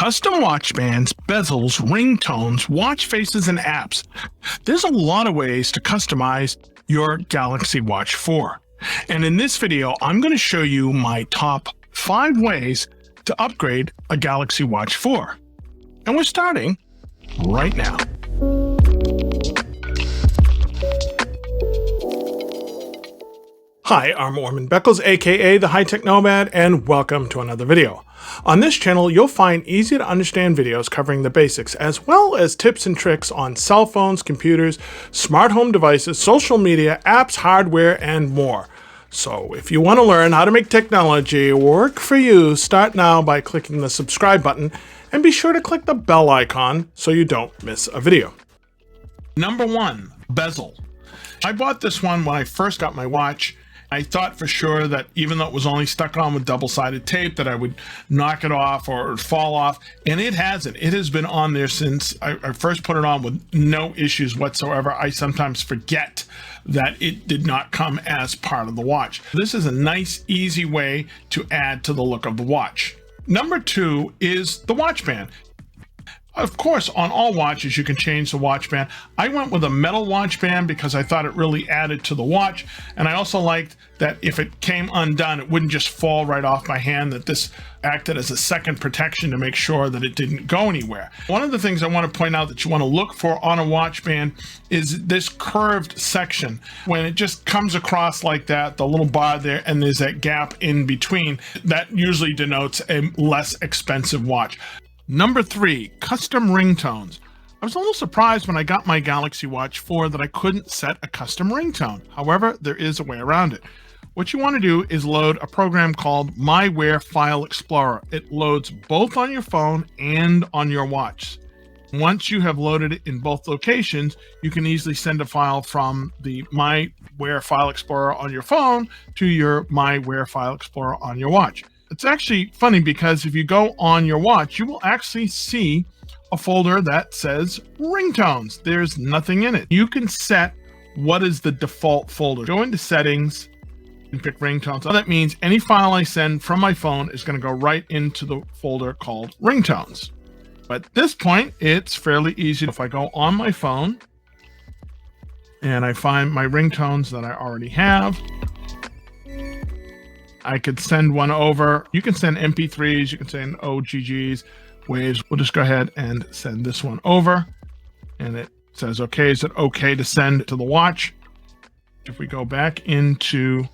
Custom watch bands, bezels, ringtones, watch faces, and apps. There's a lot of ways to customize your Galaxy Watch 4. And in this video, I'm going to show you my top 5 ways to upgrade a Galaxy Watch 4. And we're starting right now. Hi, I'm Orman Beckles, aka The High Tech Nomad, and welcome to another video. On this channel, you'll find easy to understand videos covering the basics, as well as tips and tricks on cell phones, computers, smart home devices, social media, apps, hardware, and more. So if you want to learn how to make technology work for you, start now by clicking the subscribe button, and be sure to click the bell icon so you don't miss a video. Number 1, bezel. I bought this one when I first got my watch. I thought for sure that even though it was only stuck on with double-sided tape that I would knock it off or it would fall off, and it hasn't. It has been on there since I first put it on with no issues whatsoever. I sometimes forget that it did not come as part of the watch. This is a nice, easy way to add to the look of the watch. Number 2 is the watch band. Of course, on all watches, you can change the watch band. I went with a metal watch band because I thought it really added to the watch. And I also liked that if it came undone, it wouldn't just fall right off my hand, that this acted as a second protection to make sure that it didn't go anywhere. One of the things I want to point out that you want to look for on a watch band is this curved section. When it just comes across like that, the little bar there, and there's that gap in between, that usually denotes a less expensive watch. Number 3, custom ringtones. I was a little surprised when I got my Galaxy Watch 4 that I couldn't set a custom ringtone. However, there is a way around it. What you want to do is load a program called MyWear File Explorer. It loads both on your phone and on your watch. Once you have loaded it in both locations, you can easily send a file from the MyWear File Explorer on your phone to your MyWear File Explorer on your watch. It's actually funny because if you go on your watch, you will actually see a folder that says ringtones. There's nothing in it. You can set what is the default folder. Go into settings and pick ringtones. So that means any file I send from my phone is going to go right into the folder called ringtones. But at this point, it's fairly easy. If I go on my phone and I find my ringtones that I already have, I could send one over. You can send MP3s, you can send OGGs, waves. We'll just go ahead and send this one over. And it says, okay, is it okay to send to the watch? If we go back into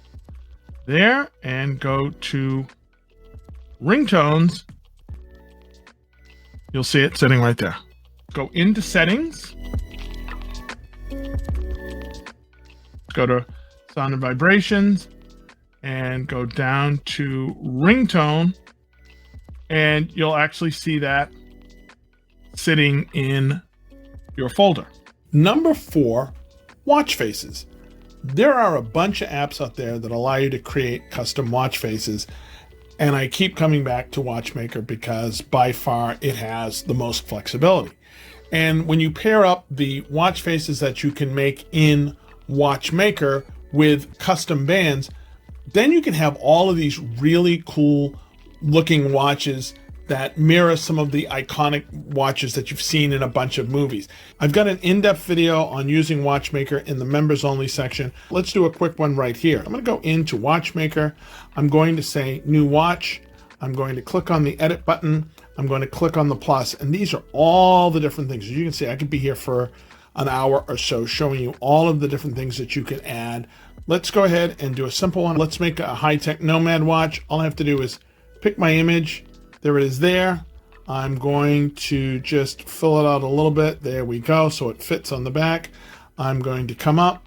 there and go to ringtones, you'll see it sitting right there. Go into settings. Go to sound and vibrations, and go down to ringtone, and you'll actually see that sitting in your folder. Number 4, watch faces. There are a bunch of apps out there that allow you to create custom watch faces, and I keep coming back to Watchmaker because by far it has the most flexibility. And when you pair up the watch faces that you can make in Watchmaker with custom bands, then you can have all of these really cool looking watches that mirror some of the iconic watches that you've seen in a bunch of movies. I've got an in-depth video on using Watchmaker in the members only section. Let's do a quick one right here. I'm going to go into Watchmaker. I'm going to say new watch. I'm going to click on the edit button. I'm going to click on the plus, and these are all the different things. As you can see, I could be here for an hour or so showing you all of the different things that you can add. Let's go ahead and do a simple one. Let's make a high-tech Nomad watch. All I have to do is pick my image. There it is there. I'm going to just fill it out a little bit. There we go. So it fits on the back. I'm going to come up,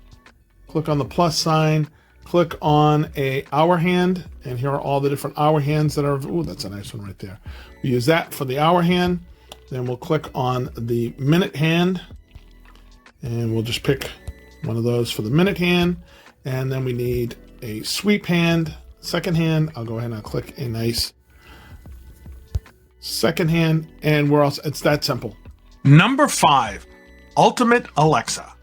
click on the plus sign, click on a hour hand, and here are all the different hour hands that are, ooh, that's a nice one right there. We use that for the hour hand. Then we'll click on the minute hand, and we'll just pick one of those for the minute hand. And then we need a sweep hand, second hand. I'll go ahead and I'll click a nice second hand, and where else? It's that simple. Number 5, Ultimate Alexa.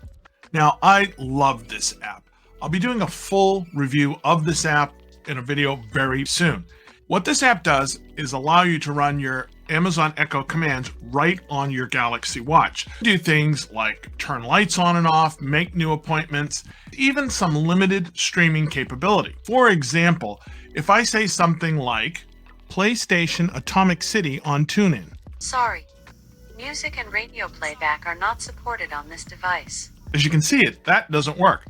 Now, I love this app. I'll be doing a full review of this app in a video very soon. What this app does is allow you to run your Amazon Echo commands right on your Galaxy Watch. Do things like turn lights on and off, make new appointments, even some limited streaming capability. For example, if I say something like, PlayStation Atomic City on TuneIn. Sorry, music and radio playback are not supported on this device. As you can see, that doesn't work.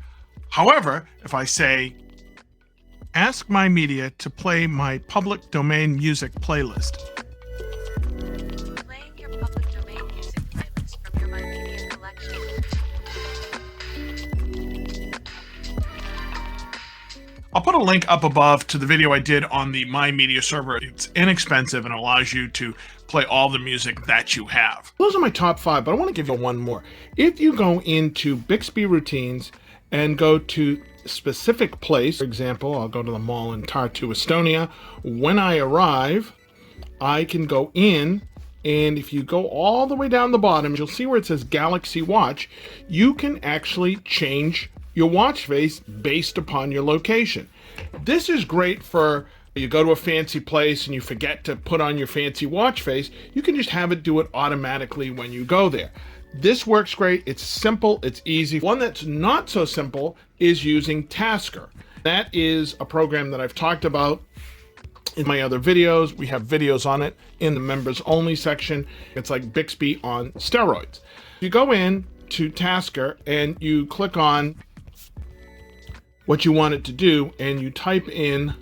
However, if I say, ask My Media to play my public domain music playlist. Playing your public domain music playlist from your My Media collection. I'll put a link up above to the video I did on the My Media server. It's inexpensive and allows you to play all the music that you have. Those are my top 5, but I want to give you one more. If you go into Bixby Routines and go to specific place, for example, I'll go to the mall in Tartu, Estonia. When I arrive, I can go in, and if you go all the way down the bottom, you'll see where it says Galaxy Watch. You can actually change your watch face based upon your location. This is great for you go to a fancy place and you forget to put on your fancy watch face. You can just have it do it automatically when you go there. This works great. It's simple. It's easy. One that's not so simple is using Tasker. That is a program that I've talked about in my other videos. We have videos on it in the members only section. It's like Bixby on steroids. You go in to Tasker and you click on what you want it to do and you type in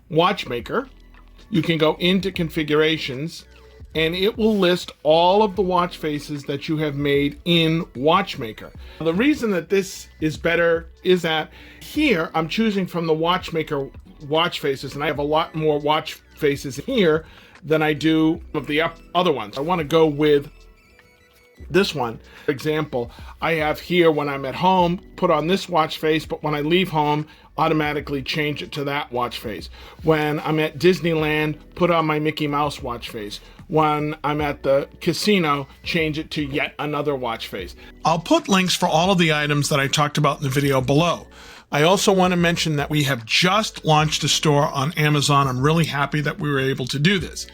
Watchmaker. You can go into configurations and it will list all of the watch faces that you have made in Watchmaker. The reason that this is better is that here I'm choosing from the Watchmaker watch faces, and I have a lot more watch faces here than I do of the other ones. I want to go with this one. For example, I have here when I'm at home, put on this watch face, but when I leave home, automatically change it to that watch face. When I'm at Disneyland, put on my Mickey Mouse watch face. When I'm at the casino, change it to yet another watch face. I'll put links for all of the items that I talked about in the video below. I also want to mention that we have just launched a store on Amazon. I'm really happy that we were able to do this.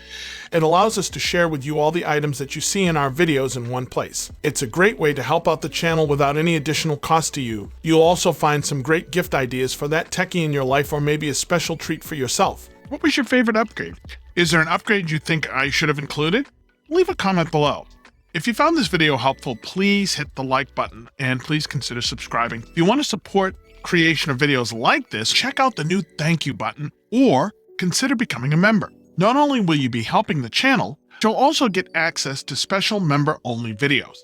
It allows us to share with you all the items that you see in our videos in one place. It's a great way to help out the channel without any additional cost to you. You'll also find some great gift ideas for that techie in your life, or maybe a special treat for yourself. What was your favorite upgrade? Is there an upgrade you think I should have included? Leave a comment below. If you found this video helpful, please hit the like button and please consider subscribing. If you want to support creation of videos like this, check out the new thank you button or consider becoming a member. Not only will you be helping the channel, you'll also get access to special member-only videos.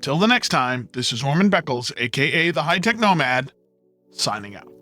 Till the next time, this is Orman Beckles, aka the High Tech Nomad, signing out.